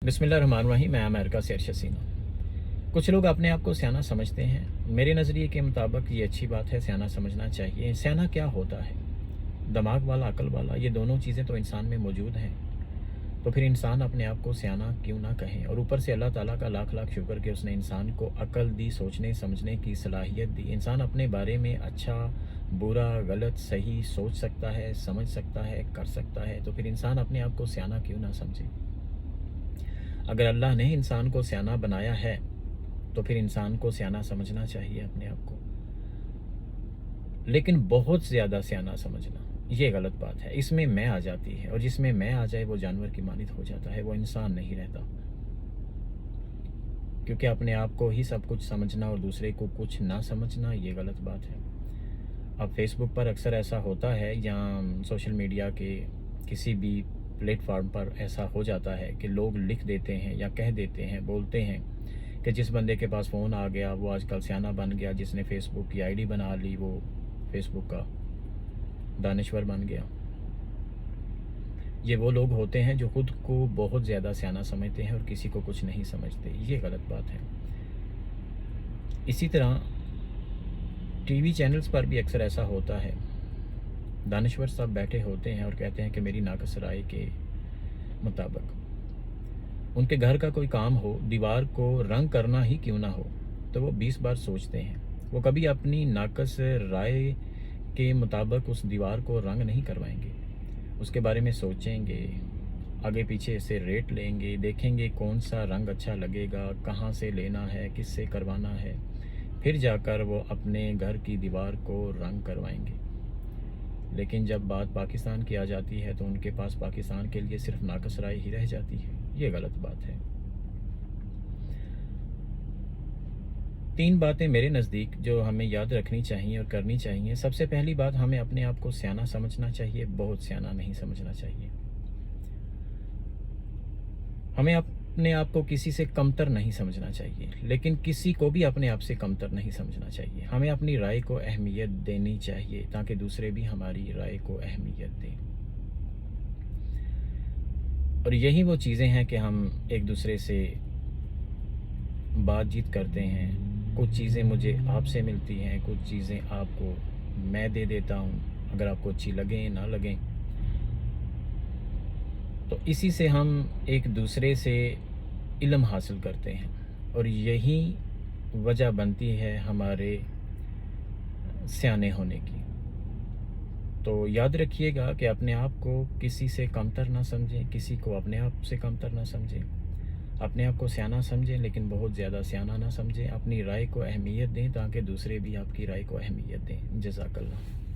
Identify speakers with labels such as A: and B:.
A: बिस्मिल्लाहिर्रहमानिर्रहीम। मैं अमेरिका से अरशद सीना। कुछ लोग अपने आप को सियाना समझते हैं। मेरे नज़रिए के मुताबिक ये अच्छी बात है, सियाना समझना चाहिए। सियाना क्या होता है? दिमाग वाला, अकल वाला, ये दोनों चीज़ें तो इंसान में मौजूद हैं। तो फिर इंसान अपने आप को सियाना क्यों ना कहें? और ऊपर से अल्लाह ताला का लाख लाख शुक्र कि उसने इंसान को अकल दी, सोचने समझने की सलाहियत दी। इंसान अपने बारे में अच्छा, बुरा, गलत, सही सोच सकता है, समझ सकता है, कर सकता है। तो फिर इंसान अपने आप को सियाना क्यों ना समझे? अगर अल्लाह ने इंसान को सियाना बनाया है तो फिर इंसान को सियाना समझना चाहिए अपने आप को। लेकिन बहुत ज़्यादा सियाना समझना ये गलत बात है। इसमें मैं आ जाती है, और जिसमें मैं आ जाए वो जानवर की मानित हो जाता है, वो इंसान नहीं रहता। क्योंकि अपने आप को ही सब कुछ समझना और दूसरे को कुछ ना समझना ये गलत बात है। अब फेसबुक पर अक्सर ऐसा होता है या सोशल मीडिया के किसी भी प्लेटफॉर्म पर ऐसा हो जाता है कि लोग लिख देते हैं या कह देते हैं, बोलते हैं कि जिस बंदे के पास फ़ोन आ गया वो आजकल सियाना बन गया, जिसने फेसबुक की आईडी बना ली वो फेसबुक का दानिश्वर बन गया। ये वो लोग होते हैं जो खुद को बहुत ज़्यादा सियाना समझते हैं और किसी को कुछ नहीं समझते। ये गलत बात है। इसी तरह टीवी चैनल्स पर भी अक्सर ऐसा होता है। दानिश्वर साहब बैठे होते हैं और कहते हैं कि मेरी नाकस राय के मुताबिक उनके घर का कोई काम हो, दीवार को रंग करना ही क्यों ना हो, तो वो 20 बार सोचते हैं। वो कभी अपनी नाकस राय के मुताबिक उस दीवार को रंग नहीं करवाएंगे। उसके बारे में सोचेंगे, आगे पीछे से रेट लेंगे, देखेंगे कौन सा रंग अच्छा लगेगा, कहाँ से लेना है, किससे करवाना है, फिर जाकर वो अपने घर की दीवार को रंग करवाएंगे। लेकिन जब बात पाकिस्तान की आ जाती है तो उनके पास पाकिस्तान के लिए सिर्फ नाकस राय ही रह जाती है। ये गलत बात है। 3 बातें मेरे नज़दीक जो हमें याद रखनी चाहिए और करनी चाहिए। सबसे पहली बात, हमें अपने आप को सियाना समझना चाहिए, बहुत सियाना नहीं समझना चाहिए। हमें अपने आप को किसी से कमतर नहीं समझना चाहिए, लेकिन किसी को भी अपने आप से कमतर नहीं समझना चाहिए। हमें अपनी राय को अहमियत देनी चाहिए ताकि दूसरे भी हमारी राय को अहमियत दें। और यही वो चीज़ें हैं कि हम एक दूसरे से बातचीत करते हैं। कुछ चीज़ें मुझे आपसे मिलती हैं, कुछ चीज़ें आपको मैं दे देता हूँ, अगर आपको अच्छी लगें ना लगें। तो इसी से हम एक दूसरे से इल्म हासिल करते हैं, और यही वजह बनती है हमारे सियाने होने की। तो याद रखिएगा कि अपने आप को किसी से कमतर ना समझें, किसी को अपने आप से कमतर ना समझें। अपने आप को सियाना समझें, लेकिन बहुत ज़्यादा सियाना ना समझें। अपनी राय को अहमियत दें ताकि दूसरे भी आपकी राय को अहमियत दें। जज़ाकल्लाह।